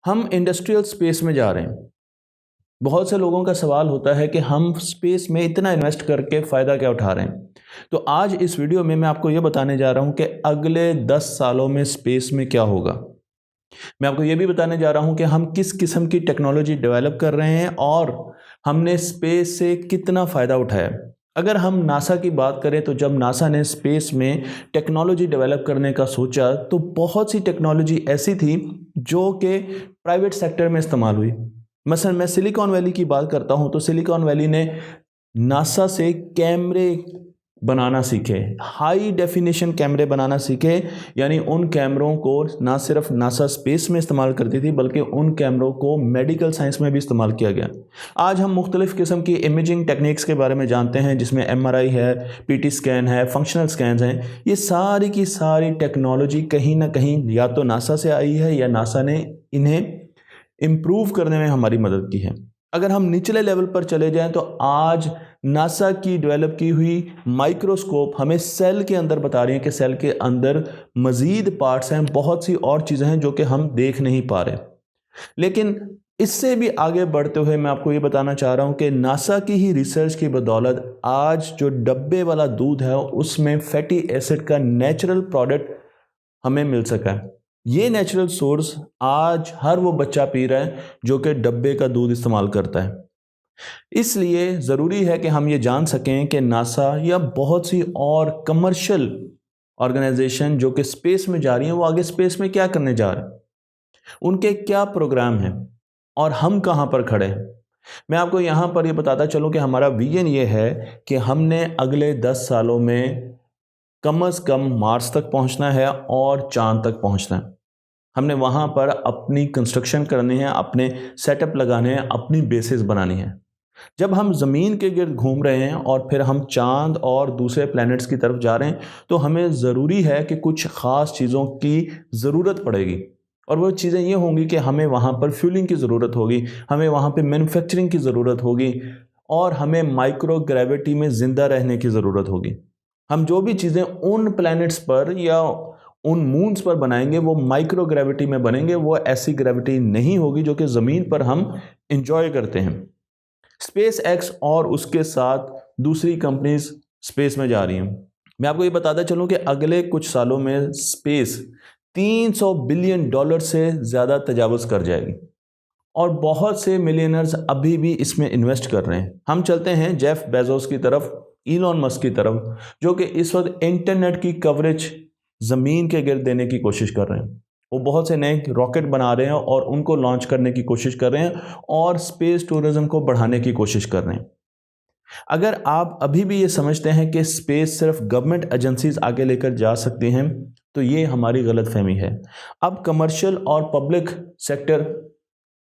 हम industrial space में जा रहे हैं। बहुत से लोगों का सवाल होता है कि हम स्पेस में इतना इन्वेस्ट करके फ़ायदा क्या उठा रहे हैं। तो आज इस वीडियो में मैं आपको ये बताने जा रहा हूँ कि अगले 10 सालों में स्पेस में क्या होगा। मैं आपको ये भी बताने जा रहा हूँ कि हम किस किस्म की टेक्नोलॉजी डेवलप कर रहे हैं और हमने स्पेस से कितना फ़ायदा उठाया। अगर हम नासा की बात करें तो जब नासा ने स्पेस में टेक्नोलॉजी डेवलप करने का सोचा तो बहुत सी टेक्नोलॉजी ऐसी थी जो कि प्राइवेट सेक्टर में इस्तेमाल हुई। मसलन मैं सिलिकॉन वैली की बात करता हूँ तो सिलिकॉन वैली ने नासा से कैमरे बनाना सीखे, हाई डेफिनेशन कैमरे बनाना सीखे। यानी उन कैमरों को ना सिर्फ नासा स्पेस में इस्तेमाल करती थी बल्कि उन कैमरों को मेडिकल साइंस में भी इस्तेमाल किया गया। आज हम मुख्तलिफ़ किस्म की इमेजिंग टेक्निक्स के बारे में जानते हैं जिसमें MRI है, PT स्कैन है, फंक्शनल स्कैन हैं। ये सारी की सारी टेक्नोलॉजी कहीं ना कहीं या तो नासा से आई है या नासा ने इन्हें इम्प्रूव करने में हमारी मदद की है। अगर हम निचले लेवल पर चले जाएं तो आज नासा की डेवलप की हुई माइक्रोस्कोप हमें सेल के अंदर बता रही है कि सेल के अंदर मज़ीद पार्ट्स हैं, बहुत सी और चीज़ें हैं जो कि हम देख नहीं पा रहे। लेकिन इससे भी आगे बढ़ते हुए मैं आपको ये बताना चाह रहा हूँ कि नासा की ही रिसर्च की बदौलत आज जो डब्बे वाला दूध है उसमें फैटी एसिड का नेचुरल प्रोडक्ट हमें मिल सका है। ये नेचुरल सोर्स आज हर वो बच्चा पी रहा है जो कि डब्बे का दूध इस्तेमाल करता है। इसलिए ज़रूरी है कि हम ये जान सकें कि नासा या बहुत सी और कमर्शियल ऑर्गेनाइजेशन जो कि स्पेस में जा रही हैं वो आगे स्पेस में क्या करने जा रहे हैं, उनके क्या प्रोग्राम हैं और हम कहाँ पर खड़े हैं। मैं आपको यहाँ पर ये बताता चलूँ कि हमारा विजन ये है कि हमने अगले 10 सालों में कम से कम मार्स तक पहुँचना है और चाँद तक पहुँचना है। हमने वहाँ पर अपनी कंस्ट्रक्शन करनी है, अपने सेटअप लगाने हैं, अपनी बेसिस बनानी है। जब हम ज़मीन के गिर्द घूम रहे हैं और फिर हम चाँद और दूसरे प्लैनेट्स की तरफ जा रहे हैं तो हमें ज़रूरी है कि कुछ ख़ास चीज़ों की ज़रूरत पड़ेगी। और वो चीज़ें ये होंगी कि हमें वहाँ पर फ्यूलिंग की ज़रूरत होगी, हमें वहाँ पे मैन्युफैक्चरिंग की ज़रूरत होगी और हमें माइक्रो ग्रेविटी में ज़िंदा रहने की ज़रूरत होगी। हम जो भी चीज़ें उन प्लैनेट्स पर या उन मून्स पर बनाएंगे वो माइक्रो ग्रेविटी में बनेंगे, वो ऐसी ग्रेविटी नहीं होगी जो कि ज़मीन पर हम इंजॉय करते हैं। स्पेस एक्स और उसके साथ दूसरी कंपनीज स्पेस में जा रही हैं। मैं आपको ये बताता चलूँ कि अगले कुछ सालों में स्पेस $300 बिलियन से ज़्यादा तजावुज़ कर जाएगी और बहुत से मिलियनर्स अभी भी इसमें इन्वेस्ट कर रहे हैं। हम चलते हैं जेफ बेजोस की तरफ, इलॉन मस्क की तरफ, जो कि इस वक्त इंटरनेट की कवरेज ज़मीन के गिर्द देने की कोशिश कर रहे हैं। वो बहुत से नए रॉकेट बना रहे हैं और उनको लॉन्च करने की कोशिश कर रहे हैं और स्पेस टूरिज्म को बढ़ाने की कोशिश कर रहे हैं। अगर आप अभी भी ये समझते हैं कि स्पेस सिर्फ गवर्नमेंट एजेंसीज आगे लेकर जा सकती हैं तो ये हमारी गलतफहमी है। अब कमर्शियल और पब्लिक सेक्टर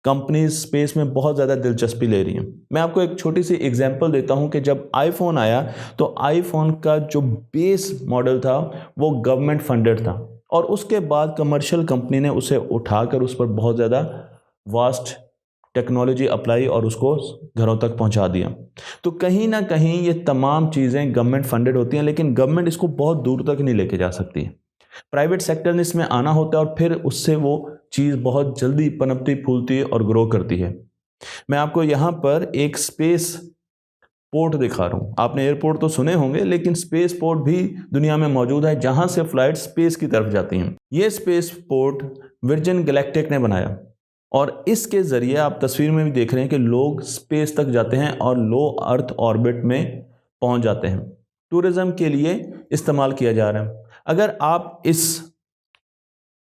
कंपनीज स्पेस में बहुत ज़्यादा दिलचस्पी ले रही हैं। मैं आपको एक छोटी सी एग्जांपल देता हूं कि जब आईफोन आया तो आईफोन का जो बेस मॉडल था वो गवर्नमेंट फंडेड था और उसके बाद कमर्शियल कंपनी ने उसे उठाकर उस पर बहुत ज़्यादा वास्ट टेक्नोलॉजी अप्लाई और उसको घरों तक पहुंचा दिया। तो कहीं ना कहीं ये तमाम चीज़ें गवर्नमेंट फंडेड होती हैं लेकिन गवर्नमेंट इसको बहुत दूर तक नहीं लेके जा सकती। प्राइवेट सेक्टर ने इसमें आना होता है और फिर उससे वो चीज़ बहुत जल्दी पनपती फूलती है और ग्रो करती है। मैं आपको यहाँ पर एक स्पेस पोर्ट दिखा रहा हूँ। आपने एयरपोर्ट तो सुने होंगे लेकिन स्पेस पोर्ट भी दुनिया में मौजूद है जहाँ से फ्लाइट स्पेस की तरफ जाती हैं। ये स्पेस पोर्ट वर्जिन गैलेक्टिक ने बनाया और इसके ज़रिए आप तस्वीर में भी देख रहे हैं कि लोग स्पेस तक जाते हैं और लो अर्थ ऑर्बिट में पहुँच जाते हैं। टूरिज़्म के लिए इस्तेमाल किया जा रहा है। अगर आप इस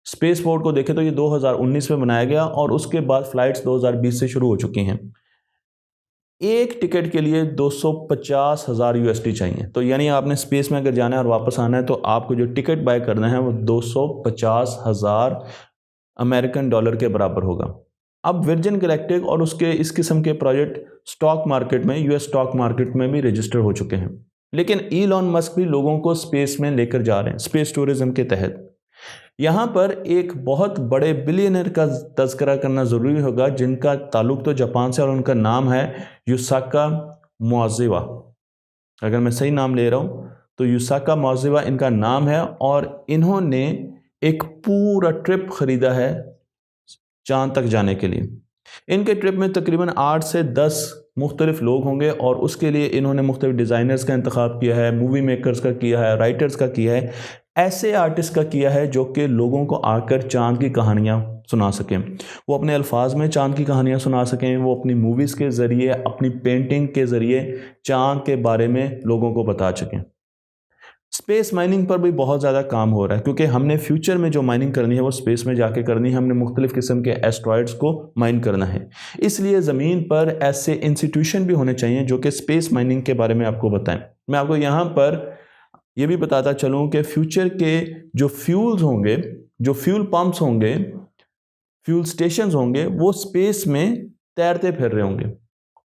स्पेस पोर्ट को देखें तो ये 2019 में बनाया गया और उसके बाद फ्लाइट्स 2020 से शुरू हो चुकी हैं। एक टिकट के लिए 250,000 USD चाहिए। तो यानी आपने स्पेस में अगर जाना है और वापस आना है तो आपको जो टिकट बाय करना है वो 250,000 अमेरिकन डॉलर के बराबर होगा। अब वर्जिन गैलेक्टिक और उसके इस किस्म के प्रोजेक्ट स्टॉक मार्केट में, US स्टॉक मार्केट में भी रजिस्टर हो चुके हैं। लेकिन इलॉन मस्क भी लोगों को स्पेस में लेकर जा रहे हैं स्पेस टूरिज्म के तहत। यहाँ पर एक बहुत बड़े बिलियनर का तज़किरा करना ज़रूरी होगा जिनका ताल्लुक तो जापान से और उनका नाम है युसाका मोज़िवा। अगर मैं सही नाम ले रहा हूँ तो युसाका मोज़िवा इनका नाम है और इन्होंने एक पूरा ट्रिप ख़रीदा है चांद तक जाने के लिए। इनके ट्रिप में तकरीबन 8 से 10 मुख्तलिफ लोग होंगे और उसके लिए इन्होंने मुख्तलिफ डिज़ाइनर्स का इंतखाब किया है, मूवी मेकर्स का किया है, राइटर्स का किया है, ऐसे आर्टिस्ट का किया है जो कि लोगों को आकर चांद की कहानियाँ सुना सकें। वो अपने अल्फाज में चांद की कहानियाँ सुना सकें, वो अपनी मूवीज़ के ज़रिए, अपनी पेंटिंग के ज़रिए चांद के बारे में लोगों को बता सकें। स्पेस माइनिंग पर भी बहुत ज़्यादा काम हो रहा है क्योंकि हमने फ्यूचर में जो माइनिंग करनी है वो स्पेस में जाके करनी है। हमने मुख्तलिफ़ किस्म के एस्ट्रॉयड्स को माइन करना है, इसलिए ज़मीन पर ऐसे इंस्टीट्यूशन भी होने चाहिए जो कि स्पेस माइनिंग के बारे में आपको बताएं। मैं आपको यहाँ पर यह भी बताता चलूँ कि फ्यूचर के जो फ्यूल्स होंगे, जो फ्यूल पम्प्स होंगे, फ्यूल स्टेशंस होंगे, वो स्पेस में तैरते फिर रहे होंगे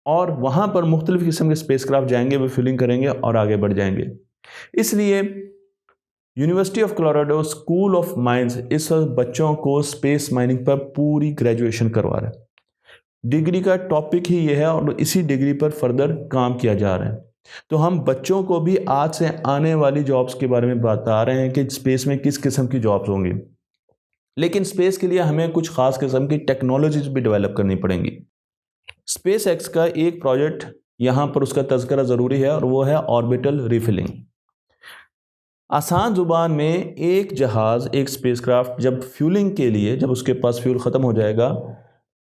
और वहाँ पर मुख्तलिफ़ किस्म के स्पेस क्राफ्ट जाएंगे, वो फ्यूलिंग करेंगे और आगे बढ़ जाएंगे। इसलिए university of Colorado school of mines इस वक्त बच्चों को स्पेस माइनिंग पर पूरी ग्रेजुएशन करवा रहा है। डिग्री का टॉपिक ही यह है और इसी डिग्री पर फर्दर काम किया जा रहा है। तो हम बच्चों को भी आज से आने वाली जॉब्स के बारे में बता रहे हैं कि स्पेस में किस किस्म की जॉब्स होंगी, लेकिन स्पेस के लिए हमें कुछ खास किस्म की टेक्नोलॉजीज भी डेवलप करनी पड़ेंगी। स्पेस एक्स का एक प्रोजेक्ट यहाँ पर उसका तज़किरा ज़रूरी है और वो है ऑर्बिटल रिफिलिंग। आसान ज़ुबान में एक जहाज़, एक स्पेसक्राफ्ट जब फ्यूलिंग के लिए, जब उसके पास फ्यूल ख़त्म हो जाएगा,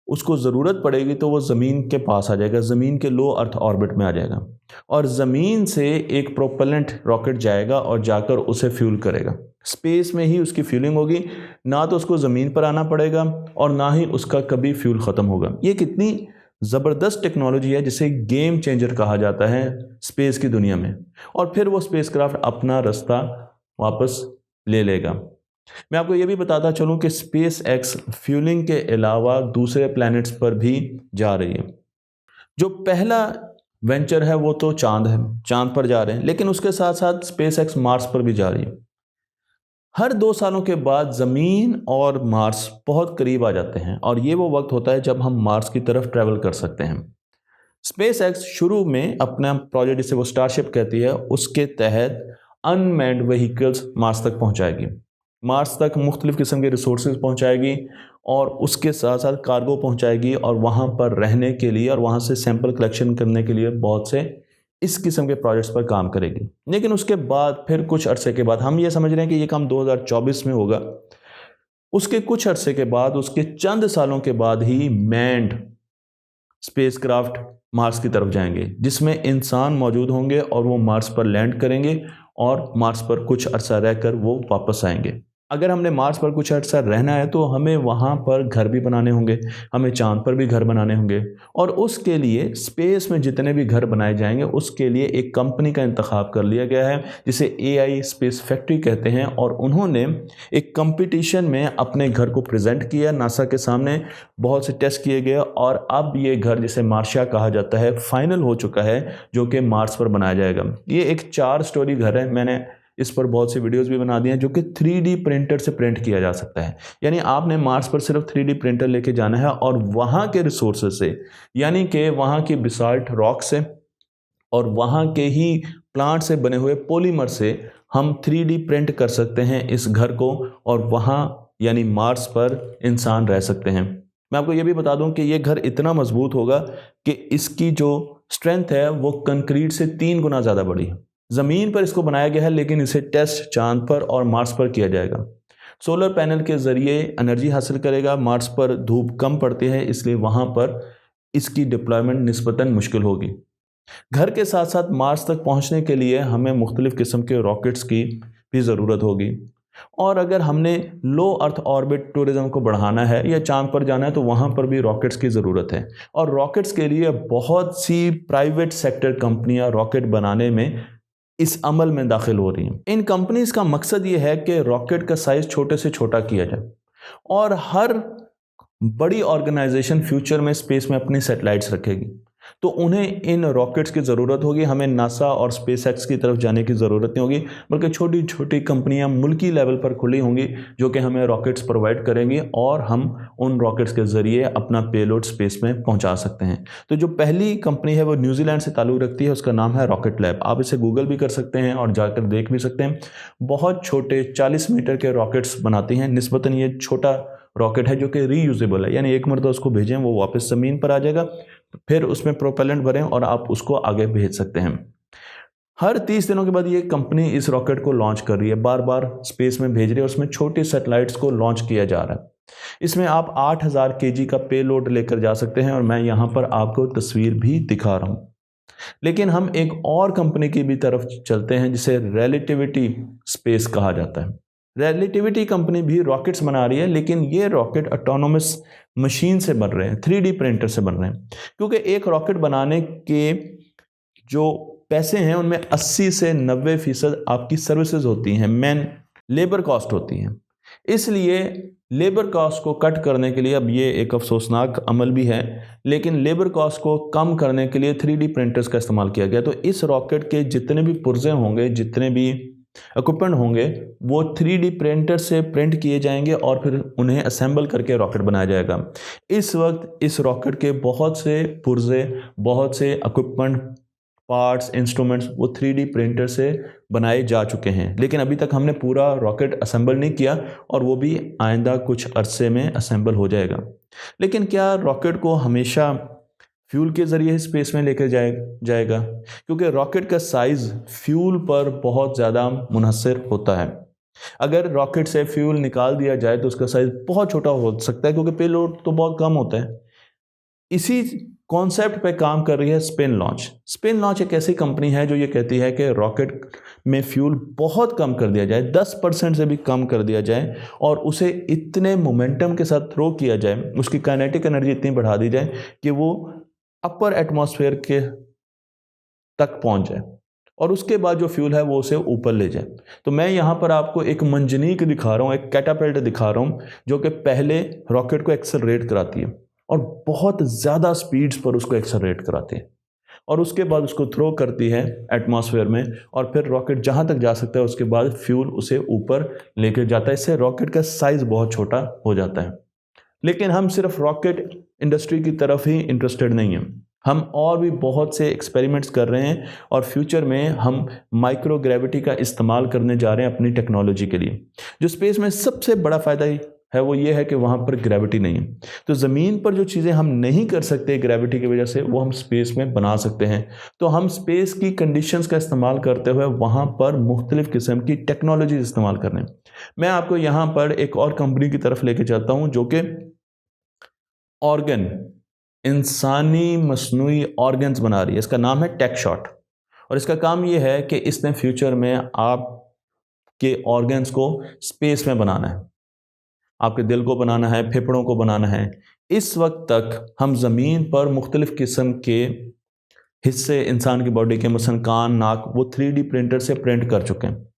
उसको ज़रूरत पड़ेगी तो वो ज़मीन के पास आ जाएगा, ज़मीन के लो अर्थ ऑर्बिट में आ जाएगा और ज़मीन से एक प्रोपेलेंट रॉकेट जाएगा और जाकर उसे फ्यूल करेगा। स्पेस में ही उसकी फ्यूलिंग होगी, ना तो उसको ज़मीन पर आना पड़ेगा और ना ही उसका कभी फ्यूल ख़त्म होगा। ये कितनी ज़बरदस्त टेक्नोलॉजी है जिसे गेम चेंजर कहा जाता है स्पेस की दुनिया में, और फिर वो स्पेसक्राफ्ट अपना रास्ता वापस ले लेगा। मैं आपको ये भी बताता चलूँ कि स्पेस एक्स फ्यूलिंग के अलावा दूसरे प्लैनेट्स पर भी जा रही है। जो पहला वेंचर है वो तो चांद है, चांद पर जा रहे हैं, लेकिन उसके साथ साथ स्पेस एक्स मार्स पर भी जा रही है। हर 2 सालों के बाद ज़मीन और मार्स बहुत करीब आ जाते हैं और ये वो वक्त होता है जब हम मार्स की तरफ ट्रैवल कर सकते हैं। स्पेस एक्स शुरू में अपना प्रोजेक्ट, जिसे वो स्टारशिप कहती है, उसके तहत अनमैन्ड व्हीकल्स मार्स तक पहुंचाएगी, मार्स तक मुख्तलिफ़ किस्म के रिसोर्सेज पहुंचाएगी और उसके साथ साथ कार्गो पहुंचाएगी और वहाँ पर रहने के लिए और वहाँ से सैंपल कलेक्शन करने के लिए बहुत से इस किस्म के प्रोजेक्ट्स पर काम करेगी। लेकिन उसके बाद फिर कुछ अरसे के बाद, हम ये समझ रहे हैं कि ये काम 2024 में होगा, उसके कुछ अरसे के बाद, उसके चंद सालों के बाद ही मैन्ड स्पेसक्राफ्ट मार्स की तरफ जाएंगे जिसमें इंसान मौजूद होंगे और वो मार्स पर लैंड करेंगे और मार्स पर कुछ अरसा रहकर वो वापस आएंगे। अगर हमने मार्स पर कुछ अर्सा रहना है तो हमें वहाँ पर घर भी बनाने होंगे, हमें चांद पर भी घर बनाने होंगे और उसके लिए स्पेस में जितने भी घर बनाए जाएंगे उसके लिए एक कंपनी का इंतखाब कर लिया गया है जिसे AI स्पेस फैक्ट्री कहते हैं और उन्होंने एक कंपटीशन में अपने घर को प्रेजेंट किया नासा के सामने, बहुत से टेस्ट किए गए और अब ये घर, जिसे मार्शिया कहा जाता है, फाइनल हो चुका है जो कि मार्स पर बनाया जाएगा। ये एक 4 स्टोरी घर है, मैंने इस पर बहुत सी वीडियोस भी बना दी हैं, जो कि 3D प्रिंटर से प्रिंट किया जा सकता है। यानी आपने मार्स पर सिर्फ 3D प्रिंटर लेके जाना है और वहाँ के रिसोर्सेज से, यानी कि वहाँ की बेसाल्ट रॉक से और वहाँ के ही प्लांट से बने हुए पॉलीमर से हम 3D प्रिंट कर सकते हैं इस घर को और वहाँ यानी मार्स पर इंसान रह सकते हैं। मैं आपको ये भी बता दूं कि ये घर इतना मजबूत होगा कि इसकी जो स्ट्रेंथ है वो कंक्रीट से 3 गुना ज़्यादा बड़ी है। ज़मीन पर इसको बनाया गया है लेकिन इसे टेस्ट चांद पर और मार्स पर किया जाएगा। सोलर पैनल के ज़रिए एनर्जी हासिल करेगा। मार्स पर धूप कम पड़ती है इसलिए वहाँ पर इसकी डिप्लॉयमेंट निस्बतन मुश्किल होगी। घर के साथ साथ मार्स तक पहुँचने के लिए हमें मुख्तलिफ़ किस्म के रॉकेट्स की भी ज़रूरत होगी और अगर हमने लो अर्थ ऑर्बिट टूरिज़्म को बढ़ाना है या चांद पर जाना है तो वहाँ पर भी रॉकेट्स की ज़रूरत है और रॉकेट्स के लिए बहुत सी प्राइवेट सेक्टर कंपनियाँ रॉकेट बनाने में इस अमल में दाखिल हो रही हैं। इन कंपनीज का मकसद ये है कि रॉकेट का साइज़ छोटे से छोटा किया जाए और हर बड़ी ऑर्गेनाइजेशन फ्यूचर में स्पेस में अपनी सैटेलाइट्स रखेगी तो उन्हें इन रॉकेट्स की ज़रूरत होगी। हमें नासा और स्पेस एक्स की तरफ जाने की ज़रूरत नहीं होगी बल्कि छोटी छोटी कंपनियां मुल्की लेवल पर खुली होंगी जो कि हमें रॉकेट्स प्रोवाइड करेंगी और हम उन रॉकेट्स के ज़रिए अपना पेलोड स्पेस में पहुंचा सकते हैं। तो जो पहली कंपनी है वो न्यूजीलैंड से ताल्लुक़ रखती है, उसका नाम है रॉकेट लैब। आप इसे गूगल भी कर सकते हैं और जाकर देख भी सकते हैं। बहुत छोटे 40 मीटर के रॉकेट्स बनाती हैं। निस्बतन ये छोटा रॉकेट है जो कि रीयूजेबल है, यानी एक मरतबा उसको भेजें वो वापस ज़मीन पर आ जाएगा, फिर उसमें प्रोपेलेंट भरें और आप उसको आगे भेज सकते हैं। हर 30 दिनों के बाद ये कंपनी इस रॉकेट को लॉन्च कर रही है, बार बार स्पेस में भेज रही है, उसमें छोटे सैटेलाइट्स को लॉन्च किया जा रहा है। इसमें आप 8000 kg का पेलोड लेकर जा सकते हैं और मैं यहाँ पर आपको तस्वीर भी दिखा रहा हूँ। लेकिन हम एक और कंपनी की भी तरफ चलते हैं जिसे रिलेटिविटी स्पेस कहा जाता है। रिलेटिविटी कंपनी भी रॉकेट्स बना रही है, लेकिन ये रॉकेट ऑटोनोमस मशीन से बन रहे हैं, 3D प्रिंटर से बन रहे हैं, क्योंकि एक रॉकेट बनाने के जो पैसे हैं उनमें 80 से 90% आपकी सर्विसेज होती हैं, मैन लेबर कॉस्ट होती हैं। इसलिए लेबर कॉस्ट को कट करने के लिए, अब ये एक अफसोसनाक अमल भी है, लेकिन लेबर कॉस्ट को कम करने के लिए 3D प्रिंटर्स का इस्तेमाल किया गया। तो इस रॉकेट के जितने भी पुर्जे होंगे, जितने भी इक्विपमेंट होंगे, वो 3D प्रिंटर से प्रिंट किए जाएंगे और फिर उन्हें असेंबल करके रॉकेट बनाया जाएगा। इस वक्त इस रॉकेट के बहुत से पुर्जे, बहुत से इक्विपमेंट, पार्ट्स, इंस्ट्रूमेंट्स वो 3D प्रिंटर से बनाए जा चुके हैं, लेकिन अभी तक हमने पूरा रॉकेट असेंबल नहीं किया और वो भी आइंदा कुछ अरसे में असेंबल हो जाएगा। लेकिन क्या रॉकेट को हमेशा फ्यूल के ज़रिए स्पेस में लेकर जाएगा? क्योंकि रॉकेट का साइज़ फ्यूल पर बहुत ज़्यादा मुनहसर होता है। अगर रॉकेट से फ्यूल निकाल दिया जाए तो उसका साइज़ बहुत छोटा हो सकता है, क्योंकि पेलोड तो बहुत कम होता है। इसी कॉन्सेप्ट पे काम कर रही है स्पिन लॉन्च। स्पिन लॉन्च एक ऐसी कंपनी है जो ये कहती है कि रॉकेट में फ्यूल बहुत कम कर दिया जाए, 10% से भी कम कर दिया जाए और उसे इतने मोमेंटम के साथ थ्रो किया जाए, उसकी काइनेटिक एनर्जी इतनी बढ़ा दी जाए कि वो अपर एटमॉस्फेयर के तक पहुंच जाए और उसके बाद जो फ्यूल है वो उसे ऊपर ले जाए। तो मैं यहाँ पर आपको एक मंजनीक दिखा रहा हूँ, एक कैटापल्ट दिखा रहा हूँ जो कि पहले रॉकेट को एक्सेलरेट कराती है और बहुत ज़्यादा स्पीड्स पर उसको एक्सेलरेट कराती है और उसके बाद उसको थ्रो करती है एटमॉस्फेयर में और फिर रॉकेट जहाँ तक जा सकता है उसके बाद फ्यूल उसे ऊपर लेकर जाता है। इससे रॉकेट का साइज़ बहुत छोटा हो जाता है। लेकिन हम सिर्फ रॉकेट इंडस्ट्री की तरफ ही इंटरेस्टेड नहीं हैं, हम और भी बहुत से एक्सपेरिमेंट्स कर रहे हैं और फ्यूचर में हम माइक्रो ग्रेविटी का इस्तेमाल करने जा रहे हैं अपनी टेक्नोलॉजी के लिए। जो स्पेस में सबसे बड़ा फ़ायदा है वो ये है कि वहाँ पर ग्रेविटी नहीं है, तो ज़मीन पर जो चीज़ें हम नहीं कर सकते ग्रेविटी की वजह से वो हम स्पेस में बना सकते हैं। तो हम स्पेस की कंडीशंस का इस्तेमाल करते हुए वहाँ पर मुख्तलिफ़ किस्म की टेक्नोलॉजी इस्तेमाल कर रहे हैं। मैं आपको यहाँ पर एक और कंपनी की तरफ लेके चलता हूँ जो कि ऑर्गन, इंसानी मसनूई ऑर्गन्स बना रही है। इसका नाम है टेकशॉट और इसका काम ये है कि इसने फ्यूचर में आपके ऑर्गन्स को स्पेस में बनाना है, आपके दिल को बनाना है, फेफड़ों को बनाना है। इस वक्त तक हम ज़मीन पर मुख्तलिफ़ किस्म के हिस्से इंसान की बॉडी के, मसलन कान, नाक, वो 3D प्रिंटर से प्रिंट कर चुके हैं।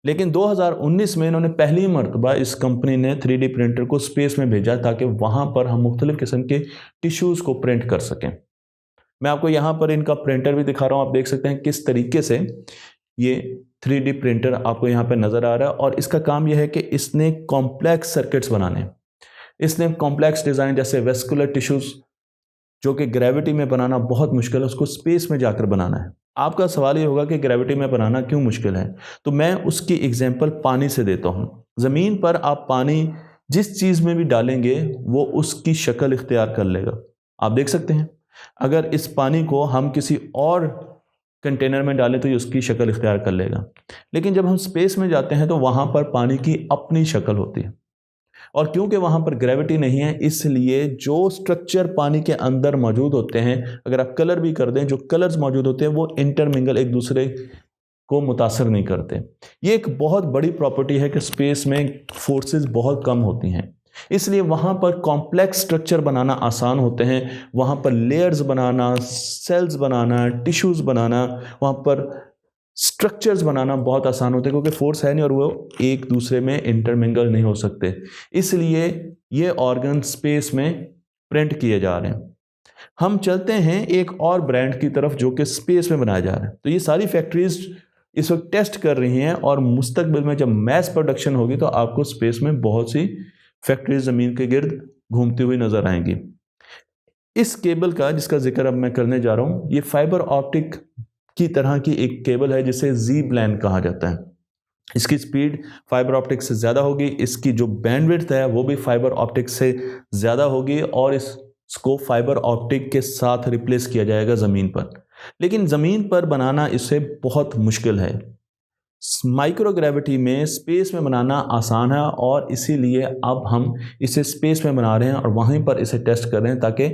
लेकिन 2019 में इन्होंने पहली मरतबा, इस कंपनी ने 3D प्रिंटर को स्पेस में भेजा ताकि वहाँ पर हम मुख्तलिफ़ किस्म के टिश्यूज़ को प्रिंट कर सकें। मैं आपको यहाँ पर इनका प्रिंटर भी दिखा रहा हूँ, आप देख सकते हैं किस तरीके से ये 3D प्रिंटर आपको यहाँ पर नज़र आ रहा है। और इसका काम यह है कि इसने कॉम्प्लेक्स सर्किट्स बनाने, इसने कॉम्प्लेक्स डिज़ाइन जैसे वेस्कुलर टिश्यूज़ जो कि ग्रेविटी में बनाना बहुत मुश्किल है, उसको स्पेस में जाकर बनाना है। आपका सवाल ये होगा कि ग्रेविटी में बनाना क्यों मुश्किल है, तो मैं उसकी एग्जांपल पानी से देता हूँ। ज़मीन पर आप पानी जिस चीज़ में भी डालेंगे वो उसकी शक्ल इख्तियार कर लेगा। आप देख सकते हैं अगर इस पानी को हम किसी और कंटेनर में डालें तो ये उसकी शक्ल इख्तियार कर लेगा, लेकिन जब हम स्पेस में जाते हैं तो वहाँ पर पानी की अपनी शक्ल होती है और क्योंकि वहाँ पर ग्रेविटी नहीं है इसलिए जो स्ट्रक्चर पानी के अंदर मौजूद होते हैं, अगर आप कलर भी कर दें, जो कलर्स मौजूद होते हैं वो इंटरमिंगल, एक दूसरे को मुतासर नहीं करते। ये एक बहुत बड़ी प्रॉपर्टी है कि स्पेस में फोर्सेस बहुत कम होती हैं, इसलिए वहाँ पर कॉम्प्लेक्स स्ट्रक्चर बनाना आसान होते हैं। वहाँ पर लेयर्स बनाना, सेल्स बनाना, टिश्यूज़ बनाना, वहाँ पर स्ट्रक्चर्स बनाना बहुत आसान होते हैं क्योंकि फोर्स है नहीं और वो एक दूसरे में इंटरमिंगल नहीं हो सकते। इसलिए ये ऑर्गन स्पेस में प्रिंट किए जा रहे हैं। हम चलते हैं एक और ब्रांड की तरफ जो कि स्पेस में बनाया जा रहा है। तो ये सारी फैक्ट्रीज इस वक्त टेस्ट कर रही हैं और मुस्तकबिल में जब मैस प्रोडक्शन होगी तो आपको स्पेस में बहुत सी फैक्ट्रीज ज़मीन के गिर्द घूमती हुई नज़र आएंगी। इस केबल का जिसका जिक्र अब मैं करने जा रहा हूँ, ये फाइबर ऑप्टिक की तरह की एक केबल है जिसे ज़ी प्लान कहा जाता है। इसकी स्पीड फाइबर ऑप्टिक से ज़्यादा होगी, इसकी जो बैंडविड्थ है वो भी फाइबर ऑप्टिक से ज़्यादा होगी और इसको फाइबर ऑप्टिक के साथ रिप्लेस किया जाएगा ज़मीन पर। लेकिन ज़मीन पर बनाना इससे बहुत मुश्किल है। माइक्रो ग्रेविटी में स्पेस में बनाना आसान है और इसीलिए अब हम इसे स्पेस में बना रहे हैं और वहीं पर इसे टेस्ट कर रहे हैं ताकि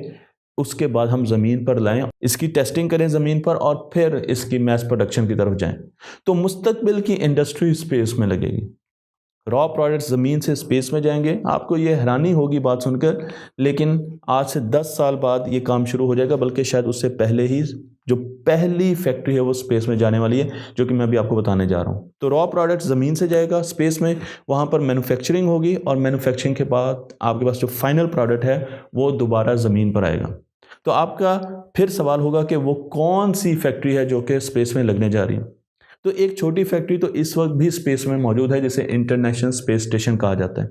उसके बाद हम ज़मीन पर लाएं, इसकी टेस्टिंग करें ज़मीन पर और फिर इसकी मैस प्रोडक्शन की तरफ जाएं। तो मुस्तकबिल की इंडस्ट्री स्पेस में लगेगी। रॉ प्रोडक्ट्स ज़मीन से स्पेस में जाएंगे। आपको ये हैरानी होगी बात सुनकर, लेकिन आज से 10 साल बाद ये काम शुरू हो जाएगा, बल्कि शायद उससे पहले ही जो पहली फैक्ट्री है वो स्पेस में जाने वाली है, जो कि मैं अभी आपको बताने जा रहा हूँ। तो रॉ प्रोडक्ट ज़मीन से जाएगा स्पेस में, वहाँ पर मैन्युफैक्चरिंग होगी और मैन्युफैक्चरिंग के बाद आपके पास जो फाइनल प्रोडक्ट है वो दोबारा ज़मीन पर आएगा। तो आपका फिर सवाल होगा कि वो कौन सी फैक्ट्री है जो कि स्पेस में लगने जा रही है। तो एक छोटी फैक्ट्री तो इस वक्त भी स्पेस में मौजूद है, जिसे इंटरनेशनल स्पेस स्टेशन कहा जाता है।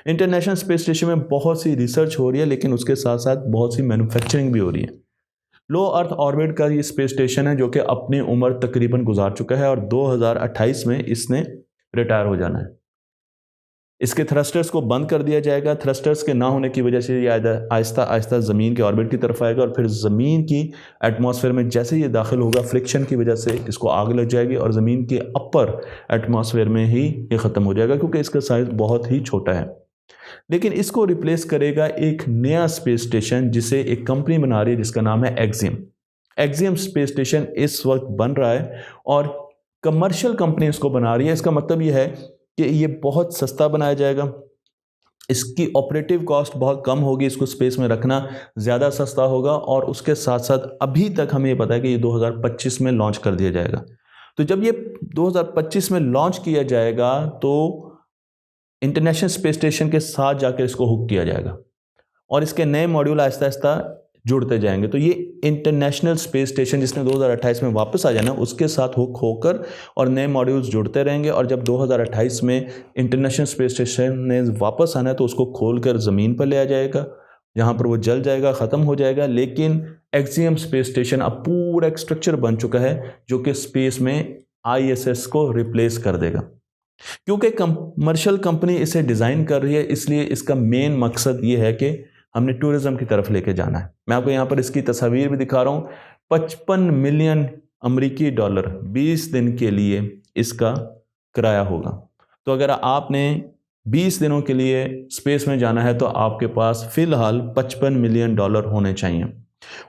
इंटरनेशनल स्पेस स्टेशन में बहुत सी रिसर्च हो रही है, लेकिन उसके साथ साथ बहुत सी मैन्युफैक्चरिंग भी हो रही है। लो अर्थ ऑर्बिट का ये स्पेस स्टेशन है जो कि अपनी उम्र तकरीबन गुजार चुका है और 2028 में इसने रिटायर हो जाना है। इसके थ्रस्टर्स को बंद कर दिया जाएगा। थ्रस्टर्स के ना होने की वजह से ये आहिस्ता आहिस्ता ज़मीन के ऑर्बिट की तरफ आएगा और फिर ज़मीन की एटमॉस्फेयर में जैसे ये दाखिल होगा, फ्रिक्शन की वजह से इसको आग लग जाएगी और ज़मीन के अपर एटमॉस्फेयर में ही ये ख़त्म हो जाएगा, क्योंकि इसका साइज़ बहुत ही छोटा है। लेकिन इसको रिप्लेस करेगा एक नया स्पेस स्टेशन जिसे एक कंपनी बना रही है जिसका नाम है एक्सियम। एक्सियम स्पेस स्टेशन इस वक्त बन रहा है और कमर्शियल कंपनी इसको बना रही है। इसका मतलब ये है कि ये बहुत सस्ता बनाया जाएगा, इसकी ऑपरेटिव कॉस्ट बहुत कम होगी, इसको स्पेस में रखना ज़्यादा सस्ता होगा और उसके साथ साथ अभी तक हमें ये पता है कि ये 2025 में लॉन्च कर दिया जाएगा। तो जब ये 2025 में लॉन्च किया जाएगा तो इंटरनेशनल स्पेस स्टेशन के साथ जाकर इसको हुक किया जाएगा और इसके नए मॉड्यूल आहिस्ता आहिस्ता जुड़ते जाएंगे। तो ये इंटरनेशनल स्पेस स्टेशन जिसने 2028 में वापस आ जाना, उसके साथ हुक होकर और नए मॉड्यूल्स जुड़ते रहेंगे और जब 2028 में इंटरनेशनल स्पेस स्टेशन ने वापस आना है तो उसको खोलकर ज़मीन पर ले आ जाएगा, जहाँ पर वो जल जाएगा, ख़त्म हो जाएगा। लेकिन एक्सियम स्पेस स्टेशन अब पूरा एक स्ट्रक्चर बन चुका है जो कि स्पेस में ISS को रिप्लेस कर देगा। क्योंकि कमर्शियल कंपनी इसे डिज़ाइन कर रही है, इसलिए इसका मेन मकसद ये है कि हमने टूरिज्म की तरफ लेके जाना है। मैं आपको यहाँ पर इसकी तस्वीर भी दिखा रहा हूँ। 55 मिलियन अमेरिकी डॉलर 20 दिन के लिए इसका किराया होगा। तो अगर आपने 20 दिनों के लिए स्पेस में जाना है तो आपके पास फ़िलहाल 55 मिलियन डॉलर होने चाहिए।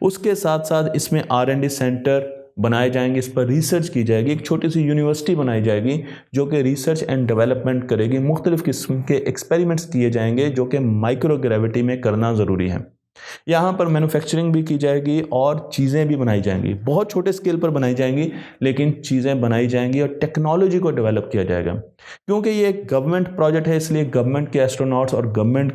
उसके साथ साथ इसमें R&D सेंटर बनाए जाएंगे, इस पर रिसर्च की जाएगी, एक छोटी सी यूनिवर्सिटी बनाई जाएगी जो कि रिसर्च एंड डेवलपमेंट करेगी। मुख्तलिफ़ किस्म के एक्सपेरिमेंट्स किए जाएंगे जो कि माइक्रो ग्रेविटी में करना ज़रूरी है। यहाँ पर मैन्युफैक्चरिंग भी की जाएगी और चीज़ें भी बनाई जाएंगी, बहुत छोटे स्केल पर बनाई जाएंगी, लेकिन चीज़ें बनाई जाएंगी और टेक्नोलॉजी को डेवलप किया जाएगा। क्योंकि ये एक गवर्नमेंट प्रोजेक्ट है, इसलिए गवर्नमेंट के एस्ट्रोनॉट्स और गवर्नमेंट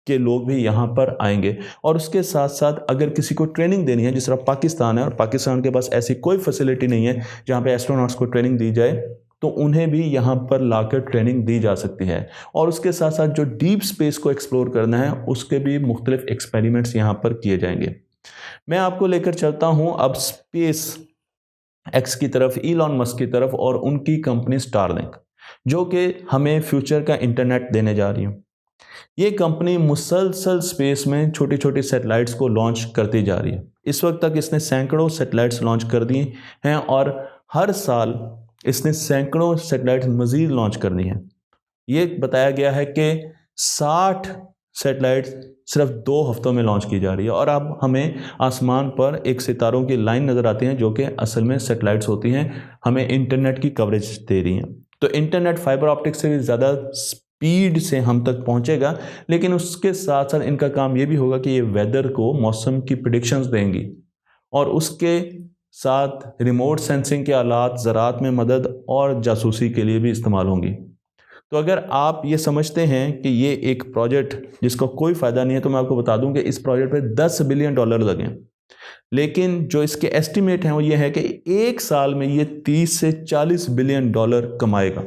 के लोग भी यहाँ पर आएंगे और उसके साथ साथ अगर किसी को ट्रेनिंग देनी है, जिस तरह पाकिस्तान है और पाकिस्तान के पास ऐसी कोई फैसिलिटी नहीं है जहाँ पे एस्ट्रोनॉट्स को ट्रेनिंग दी जाए, तो उन्हें भी यहाँ पर लाकर ट्रेनिंग दी जा सकती है। और उसके साथ साथ जो डीप स्पेस को एक्सप्लोर करना है उसके भी मुख्तलिफ एक्सपेरिमेंट्स यहाँ पर किए जाएंगे। मैं आपको लेकर चलता हूँ अब स्पेस एक्स की तरफ, इलॉन मस्क की तरफ और उनकी कंपनी स्टारलिंक, जो कि हमें फ्यूचर का इंटरनेट देने जा रही है। ये कंपनी मुसलसल स्पेस में छोटी छोटी सैटेलाइट्स को लॉन्च करती जा रही है। इस वक्त तक इसने सैकड़ों सैटेलाइट्स लॉन्च कर दिए हैं और हर साल इसने सैकड़ों सैटेलाइट्स मज़ीद लॉन्च करनी है। ये बताया गया है कि 60 सैटेलाइट्स सिर्फ 2 हफ्तों में लॉन्च की जा रही है और अब हमें आसमान पर एक सितारों की लाइन नज़र आती है जो कि असल में सैटेलाइट्स होती हैं, हमें इंटरनेट की कवरेज दे रही हैं। तो इंटरनेट फाइबर ऑप्टिक से भी ज़्यादा स्पीड से हम तक पहुंचेगा, लेकिन उसके साथ साथ इनका काम ये भी होगा कि ये वेदर को, मौसम की प्रेडिक्शंस देंगी और उसके साथ रिमोट सेंसिंग के आलात, ज़राअत में मदद और जासूसी के लिए भी इस्तेमाल होंगी। तो अगर आप ये समझते हैं कि ये एक प्रोजेक्ट जिसका कोई फ़ायदा नहीं है, तो मैं आपको बता दूं कि इस प्रोजेक्ट पे 10 बिलियन डॉलर लगे, लेकिन जो इसके एस्टिमेट हैं वो ये है कि एक साल में ये 30 से 40 बिलियन डॉलर कमाएगा।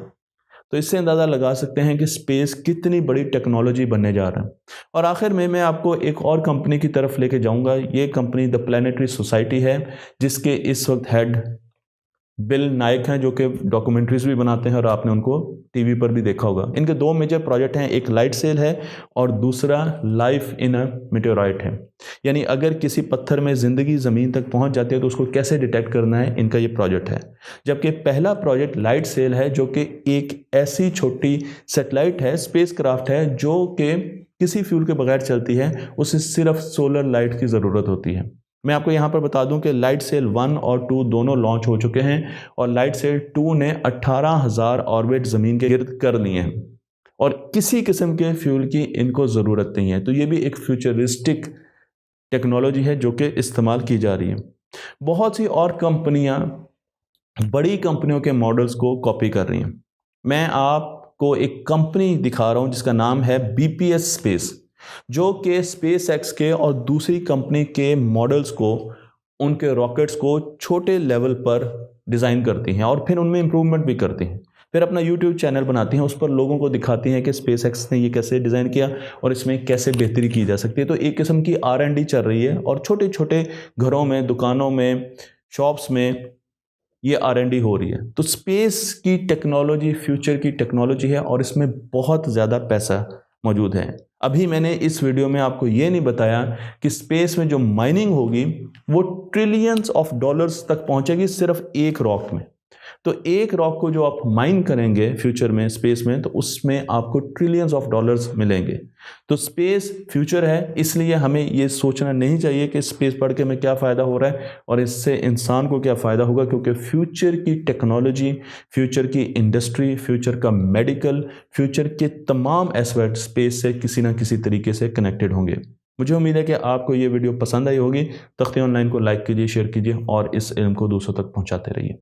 तो इससे अंदाज़ा लगा सकते हैं कि स्पेस कितनी बड़ी टेक्नोलॉजी बनने जा रहा है। और आखिर में मैं आपको एक और कंपनी की तरफ लेके जाऊंगा। ये कंपनी द प्लैनेटरी सोसाइटी है, जिसके इस वक्त हेड बिल नायक हैं जो कि डॉक्यूमेंट्रीज भी बनाते हैं और आपने उनको टीवी पर भी देखा होगा। इनके दो मेजर प्रोजेक्ट हैं, एक लाइट सेल है और दूसरा लाइफ इन अ मेटेओराइट है। यानी अगर किसी पत्थर में ज़िंदगी ज़मीन तक पहुंच जाती है तो उसको कैसे डिटेक्ट करना है, इनका ये प्रोजेक्ट है। जबकि पहला प्रोजेक्ट लाइट सेल है जो कि एक ऐसी छोटी सैटेलाइट है, स्पेस क्राफ्ट है जो कि किसी फ्यूल के बगैर चलती है, उसे सिर्फ सोलर लाइट की ज़रूरत होती है। मैं आपको यहाँ पर बता दूं कि लाइट सेल 1 और 2 दोनों लॉन्च हो चुके हैं और लाइट सेल 2 ने 18,000 ऑर्बिट ज़मीन के गिर्द कर लिए हैं और किसी किस्म के फ्यूल की इनको ज़रूरत नहीं है। तो ये भी एक फ्यूचरिस्टिक टेक्नोलॉजी है जो कि इस्तेमाल की जा रही है। बहुत सी और कंपनियां बड़ी कंपनियों के मॉडल्स को कॉपी कर रही हैं। मैं आपको एक कंपनी दिखा रहा हूं जिसका नाम है बीपीएस स्पेस, जो कि स्पेस एक्स के और दूसरी कंपनी के मॉडल्स को, उनके रॉकेट्स को छोटे लेवल पर डिज़ाइन करती हैं और फिर उनमें इम्प्रूवमेंट भी करती हैं। फिर अपना यूट्यूब चैनल बनाती हैं, उस पर लोगों को दिखाती हैं कि स्पेस एक्स ने ये कैसे डिज़ाइन किया और इसमें कैसे बेहतरी की जा सकती है। तो एक किस्म की R&D चल रही है और छोटे छोटे घरों में, दुकानों में, शॉप्स में ये R&D हो रही है। तो स्पेस की टेक्नोलॉजी फ्यूचर की टेक्नोलॉजी है और इसमें बहुत ज़्यादा पैसा मौजूद है। अभी मैंने इस वीडियो में आपको ये नहीं बताया कि स्पेस में जो माइनिंग होगी वो ट्रिलियंस ऑफ डॉलर्स तक पहुंचेगी सिर्फ एक रॉक में। तो एक रॉक को जो आप माइन करेंगे फ्यूचर में स्पेस में, तो उसमें आपको ट्रिलियंस ऑफ डॉलर्स मिलेंगे। तो स्पेस फ्यूचर है, इसलिए हमें ये सोचना नहीं चाहिए कि स्पेस पढ़ के हमें क्या फ़ायदा हो रहा है और इससे इंसान को क्या फ़ायदा होगा, क्योंकि फ्यूचर की टेक्नोलॉजी, फ्यूचर की इंडस्ट्री, फ्यूचर का मेडिकल, फ्यूचर के तमाम एस्पेक्ट स्पेस से किसी ना किसी तरीके से कनेक्टेड होंगे। मुझे उम्मीद है कि आपको ये वीडियो पसंद आई होगी। तख्ती ऑनलाइन को लाइक कीजिए, शेयर कीजिए और इस इल्म को दूसरों तक पहुँचाते रहिए।